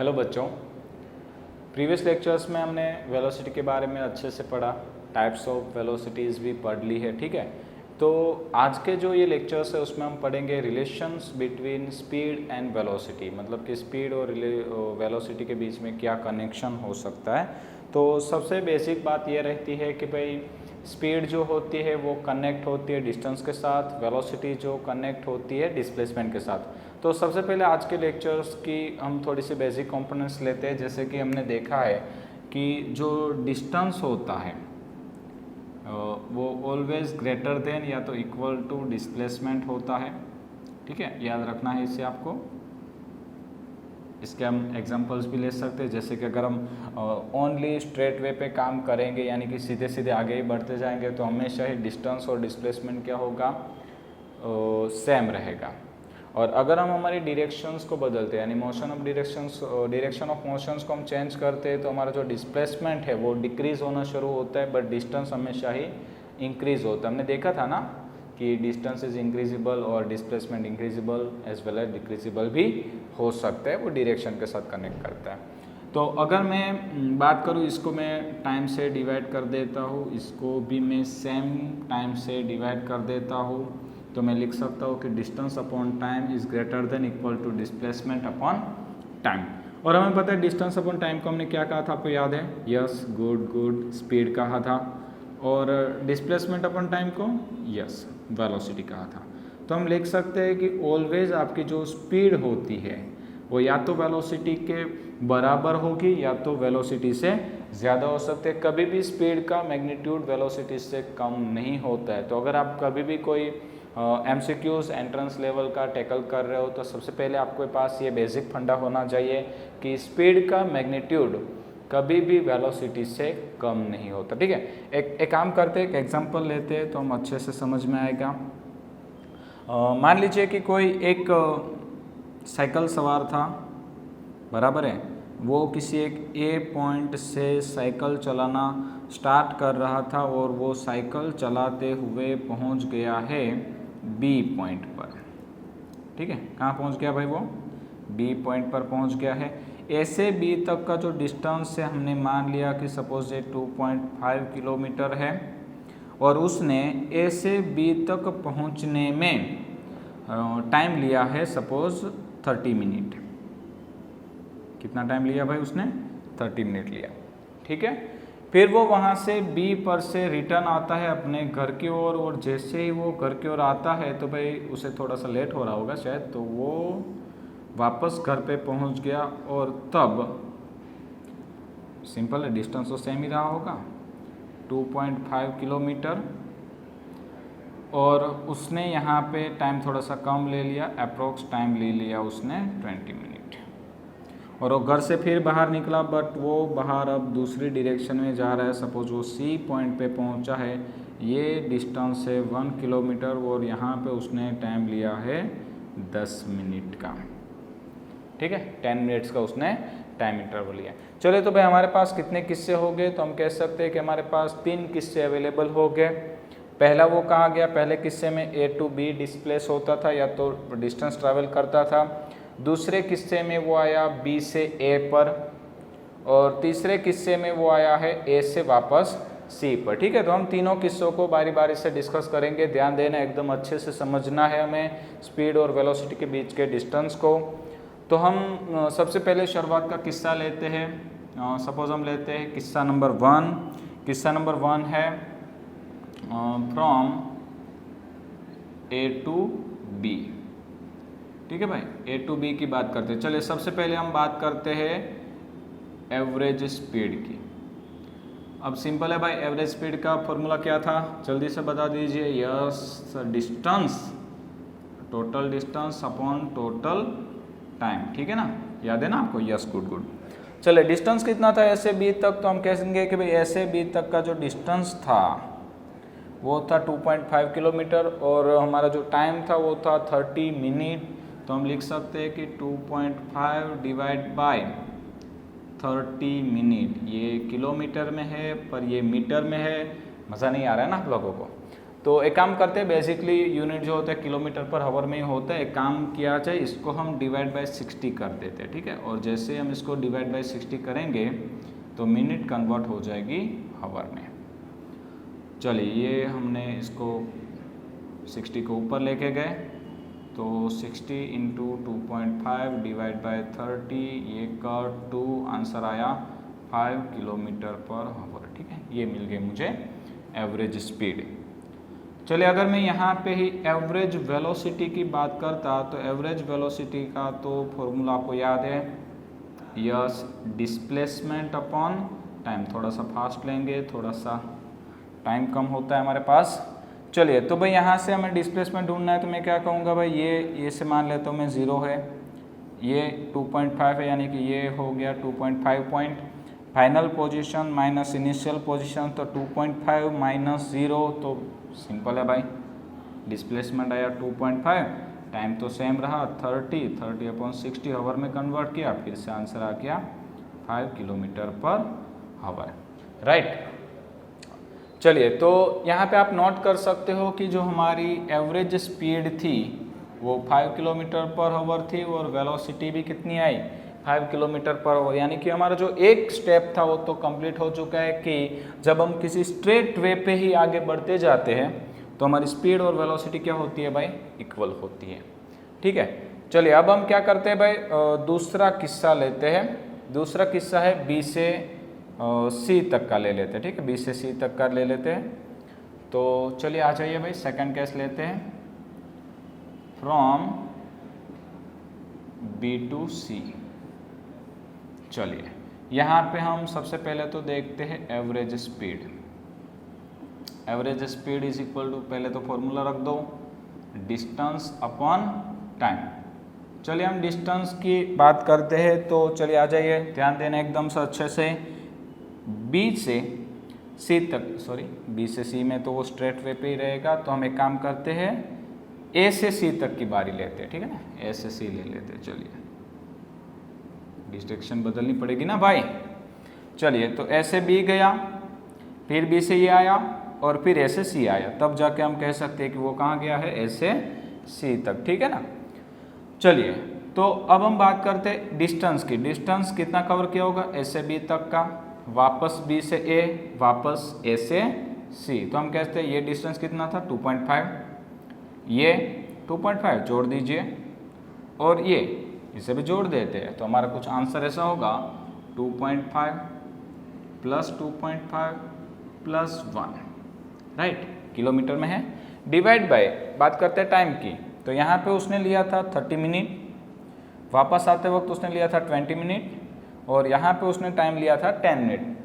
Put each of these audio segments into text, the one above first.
Hello बच्चों, previous lectures में हमने वेलोसिटी के बारे में अच्छे से पढ़ा, टाइप्स ऑफ वेलोसिटीज़ भी पढ़ ली है। ठीक है, तो आज के जो ये लेक्चर्स है उसमें हम पढ़ेंगे relations between speed and velocity, मतलब कि स्पीड और वेलोसिटी के बीच में क्या कनेक्शन हो सकता है। तो सबसे बेसिक बात ये रहती है कि भाई स्पीड जो होती है वो कनेक्ट होती है डिस्टेंस के साथ, वेलोसिटी जो कनेक्ट होती है डिस्प्लेसमेंट के साथ। तो सबसे पहले आज के लेक्चर्स की हम थोड़ी सी बेसिक कंपोनेंट्स लेते हैं। जैसे कि हमने देखा है कि जो डिस्टेंस होता है वो ऑलवेज ग्रेटर देन या तो इक्वल टू डिस्प्लेसमेंट होता है। ठीक है, याद रखना है इसे आपको। इसके हम एग्जांपल्स भी ले सकते हैं, जैसे कि अगर हम ओनली स्ट्रेट वे पे काम करेंगे यानी कि सीधे सीधे आगे ही बढ़ते जाएंगे तो हमेशा ही डिस्टेंस और डिस्प्लेसमेंट क्या होगा, सेम रहेगा। और अगर हम हमारी डायरेक्शंस को बदलते हैं यानी motion of direction of motions को हम चेंज करते हैं तो हमारा जो डिस्प्लेसमेंट है वो डिक्रीज होना शुरू होता है, बट डिस्टेंस हमेशा ही इंक्रीज होता है। हमने देखा था ना कि डिस्टेंस इज इंक्रीजिबल और डिस्प्लेसमेंट इंक्रीजिबल एज वेल एज डिक्रीजिबल भी हो सकता है, वो डायरेक्शन के साथ कनेक्ट करता है। तो अगर मैं बात करूँ, इसको मैं टाइम से डिवाइड कर देता हूँ, इसको भी मैं सेम टाइम से डिवाइड कर देता हूँ, तो मैं लिख सकता हूँ कि distance upon time is greater than equal to displacement upon time. और हमें पता है डिस्टेंस अपॉन टाइम को हमने क्या कहा था, आपको याद है? यस, गुड, स्पीड कहा था। और डिस्प्लेसमेंट अपॉन टाइम को यस, वेलोसिटी कहा था। तो हम लिख सकते हैं कि ऑलवेज आपकी जो स्पीड होती है वो या तो वेलोसिटी के बराबर होगी या तो वेलोसिटी से ज़्यादा हो सकते हैं। कभी भी स्पीड का मैग्नीट्यूड वेलोसिटी से कम नहीं होता है। तो अगर आप कभी भी कोई MCQs एंट्रेंस लेवल का टैकल कर रहे हो तो सबसे पहले आपके पास ये बेसिक फंडा होना चाहिए कि स्पीड का मैग्नीट्यूड कभी भी वेलोसिटी से कम नहीं होता। ठीक है, एक काम करते हैं, एक एग्जांपल लेते हैं तो हम अच्छे से समझ में आएगा। मान लीजिए कि कोई एक साइकिल सवार था, बराबर है, वो किसी एक A पॉइंट से साइकिल चलाना स्टार्ट कर रहा था और वो साइकिल चलाते हुए पहुंच गया है B पॉइंट पर। ठीक है, कहाँ पहुंच गया भाई? वो B पॉइंट पर पहुंच गया है। A से B तक का जो डिस्टेंस है हमने मान लिया कि सपोज ये 2.5 किलोमीटर है और उसने A से B तक पहुंचने में टाइम लिया है सपोज 30 मिनट। कितना टाइम लिया भाई उसने? 30 मिनट लिया। ठीक है, फिर वो वहाँ से B पर से रिटर्न आता है अपने घर की ओर, और जैसे ही वो घर की ओर आता है तो भाई उसे थोड़ा सा लेट हो रहा होगा शायद, तो वो वापस घर पे पहुँच गया और तब सिंपल है, डिस्टेंस तो सेम ही रहा होगा 2.5 किलोमीटर, और उसने यहाँ पे टाइम थोड़ा सा कम ले लिया, अप्रोक्स टाइम ले लिया उसने 20 मिनट। और वो घर से फिर बाहर निकला, बट वो बाहर अब दूसरी डायरेक्शन में जा रहा है। सपोज वो C पॉइंट पे पहुंचा है, ये डिस्टेंस है 1 किलोमीटर और यहाँ पे उसने टाइम लिया है 10 मिनट का। ठीक है, 10 मिनट्स का उसने टाइम इंटरवल लिया। चलिए, तो भाई हमारे पास कितने किस्से हो गए? तो हम कह सकते हैं कि हमारे पास 3 किस्से अवेलेबल हो गए। पहला वो कहा गया, पहले किस्से में A to B डिस्प्लेस होता था या तो डिस्टेंस ट्रैवल करता था। दूसरे किस्से में वो आया B से A पर, और तीसरे किस्से में वो आया है A से वापस C पर। ठीक है, तो हम तीनों किस्सों को बारी बारी से डिस्कस करेंगे। ध्यान देना, एकदम अच्छे से समझना है हमें स्पीड और वेलोसिटी के बीच के डिस्टेंस को। तो हम सबसे पहले शुरुआत का किस्सा लेते हैं। सपोज हम लेते हैं किस्सा नंबर 1। किस्सा नंबर 1 है फ्रॉम A to B। ठीक है भाई, A to B की बात करते हैं। चलिए, सबसे पहले हम बात करते हैं एवरेज स्पीड की। अब सिंपल है भाई, एवरेज स्पीड का फॉर्मूला क्या था, जल्दी से बता दीजिए। Yes, distance, total distance upon total time. ठीक है ना, याद है ना आपको? Yes, good. चलिए, डिस्टेंस कितना था A से B तक? तो हम कहेंगे कि भाई A से B तक का जो डिस्टेंस था वो था 2.5 किलोमीटर और हमारा जो टाइम था वो था 30 मिनट। तो हम लिख सकते हैं कि 2.5 डिवाइड बाय 30 मिनट। ये किलोमीटर में है पर ये मीटर में है, मज़ा नहीं आ रहा है ना आप लोगों को? तो एक काम करते हैं, बेसिकली यूनिट जो होता है किलोमीटर पर हावर में ही होता है। एक काम किया जाए, इसको हम डिवाइड बाय 60 कर देते हैं, ठीक है। और जैसे हम इसको डिवाइड बाय 60 करेंगे तो मिनट कन्वर्ट हो जाएगी हावर में। चलिए ये हमने इसको 60 को ऊपर लेके गए, तो 60 इंटू 2.5 डिवाइड बाय 30, ये कर 2, आंसर आया 5 किलोमीटर पर हावर, ठीक है। ये मिल गई मुझे एवरेज स्पीड। चलिए अगर मैं यहाँ पे ही एवरेज वेलोसिटी की बात करता, तो एवरेज वेलोसिटी का तो फॉर्मूला आपको याद है, यस डिस्प्लेसमेंट अपॉन टाइम। थोड़ा सा फास्ट लेंगे, थोड़ा सा टाइम कम होता है हमारे पास। चलिए तो भाई यहाँ से हमें डिस्प्लेसमेंट ढूंढना है, तो मैं क्या कहूँगा भाई, ये से मान लेता हूँ मैं 0 है, ये 2.5 है, यानी कि ये हो गया 2.5 point. Final position minus initial position, तो 2.5 माइनस 0, तो सिंपल है भाई, डिस्प्लेसमेंट आया 2.5, टाइम तो सेम रहा 30 अपॉन 60 हावर में कन्वर्ट किया, फिर से आंसर आ गया 5 किलोमीटर पर हावर, राइट। चलिए तो यहाँ पे आप नोट कर सकते हो कि जो हमारी एवरेज स्पीड थी वो 5 किलोमीटर पर हावर थी, और वेलोसिटी भी कितनी आई, 5 किलोमीटर पर हावर। यानी कि हमारा जो एक स्टेप था वो तो कंप्लीट हो चुका है कि जब हम किसी स्ट्रेट वे पे ही आगे बढ़ते जाते हैं तो हमारी स्पीड और वेलोसिटी क्या होती है भाई, इक्वल होती है, ठीक है। चलिए अब हम क्या करते हैं भाई, दूसरा किस्सा लेते हैं। दूसरा किस्सा है बी से सी तक का ले लेते हैं, ठीक है, बी से सी तक का ले लेते हैं। तो चलिए आ जाइए भाई, सेकंड केस लेते हैं, फ्रॉम बी टू सी। चलिए यहाँ पे हम सबसे पहले तो देखते हैं average speed. Average speed is equal to, पहले तो फॉर्मूला रख दो, डिस्टेंस अपॉन टाइम। चलिए हम डिस्टेंस की बात करते हैं, तो चलिए आ जाइए, ध्यान देना एकदम से अच्छे से। बी से सी तक, सॉरी बी से सी में तो वो स्ट्रेट वे पे ही रहेगा, तो हम एक काम करते हैं, ए से सी तक की बारी लेते हैं, ठीक है ना, ए से सी ले लेते हैं। चलिए डिस्ट्रैक्शन बदलनी पड़ेगी ना भाई। चलिए तो ए से बी गया, फिर बी से ये आया, और फिर ए से सी आया, तब जाके हम कह सकते हैं कि वो कहाँ गया है, ए से सी तक, ठीक है ना। चलिए तो अब हम बात करते हैं डिस्टेंस की। डिस्टेंस कितना कवर किया होगा, ए से बी तक का, वापस बी से ए, वापस ए से सी, तो हम कहते हैं ये डिस्टेंस कितना था 2.5, ये 2.5 जोड़ दीजिए, और ये इसे भी जोड़ देते हैं, तो हमारा कुछ आंसर ऐसा होगा 2.5 प्लस 2.5 प्लस 1, राइट, किलोमीटर में है। डिवाइड बाय बात करते हैं टाइम की, तो यहाँ पे उसने लिया था 30 मिनट, वापस आते वक्त उसने लिया था 20 मिनट, और यहाँ पे उसने टाइम लिया था 10 मिनट।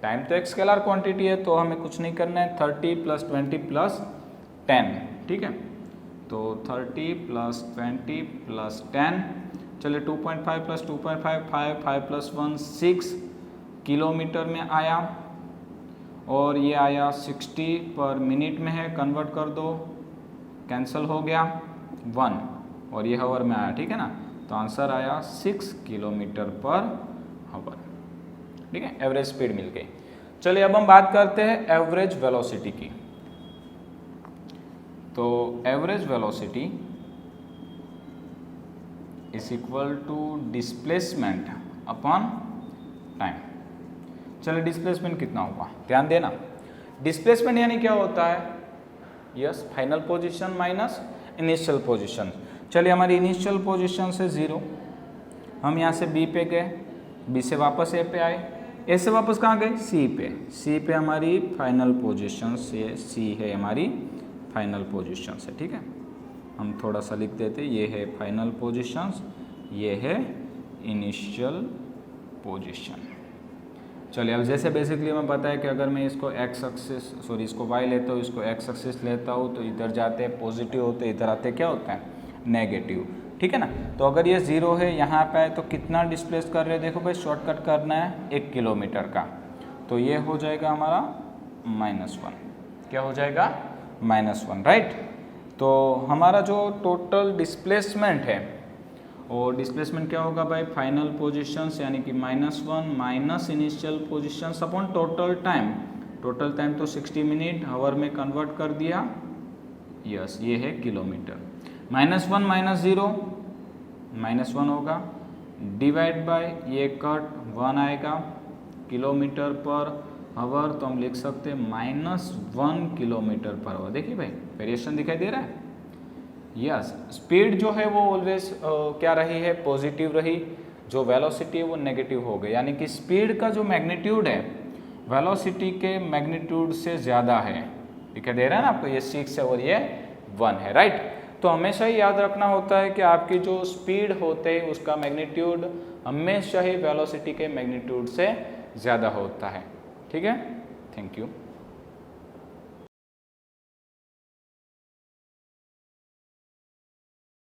टाइम तो एक स्केलर क्वांटिटी है, तो हमें कुछ नहीं करना है, 30 प्लस 20 प्लस 10, ठीक है। तो 30 प्लस 20 प्लस 10, चलिए 2.5 प्लस 2.5 5 प्लस 1 6 किलोमीटर में आया, और ये आया 60 पर मिनट में है, कन्वर्ट कर दो, कैंसिल हो गया 1, और ये हावर में आया, ठीक है ना, तो आंसर आया 6 किलोमीटर पर हावर, ठीक है, एवरेज स्पीड मिल गई। चलिए अब हम बात करते हैं एवरेज वेलोसिटी की। तो average velocity is equal to displacement upon time. चलिए डिस्प्लेसमेंट कितना होगा, ध्यान देना, डिस्प्लेसमेंट यानी क्या होता है, yes final position minus initial position. चलिए हमारी इनिशियल पोजीशन से 0, हम यहाँ से बी पे गए, बी से वापस ए पे आए, ए से वापस कहाँ गए, सी पे, सी पे हमारी फाइनल पोजीशन से, सी है हमारी फाइनल पोजीशन से, ठीक है। हम थोड़ा सा लिख देते, ये है फाइनल पोजीशंस, ये है इनिशियल पोजीशन। चलिए अब जैसे बेसिकली हमें पता है कि अगर मैं इसको एक्स एक्सिस, सॉरी इसको वाई लेता हूँ, इसको एक्स एक्सिस लेता हूँ, तो इधर जाते हैं पॉजिटिव होते, इधर आते क्या होता है नेगेटिव, ठीक है ना। तो अगर ये 0 है यहाँ पे, तो कितना डिस्प्लेस कर रहे हैं, देखो भाई शॉर्टकट करना है 1 किलोमीटर का, तो ये हो जाएगा हमारा -1, क्या हो जाएगा -1, राइट। तो हमारा जो टोटल डिस्प्लेसमेंट है, और डिस्प्लेसमेंट क्या होगा भाई, फाइनल पोजीशंस यानी कि -1 minus initial positions upon total time. Total time तो 60 मिनट हावर में कन्वर्ट कर दिया, यस ये है किलोमीटर। -1 -0 -1 होगा, डिवाइड बाय ये कट 1 आएगा, किलोमीटर पर आवर तो हम लिख सकते हैं -1 किलोमीटर पर आवर। देखिए भाई वेरिएशन दिखाई दे रहा है। यस स्पीड जो है वो ऑलवेज क्या रही है, पॉजिटिव रही, जो वेलोसिटी है वो नेगेटिव हो गई, यानी कि स्पीड का जो मैग्नीट्यूड है वेलोसिटी के मैग्नीट्यूड से ज़्यादा है। दिखाई दे रहा है ना आपको, ये 6 है और ये 1 है, राइट। तो हमेशा ही याद रखना होता है कि आपकी जो स्पीड होते है उसका मैग्नीट्यूड हमेशा ही वेलोसिटी के मैग्नीट्यूड से ज़्यादा होता है। ठीक है, थैंक यू।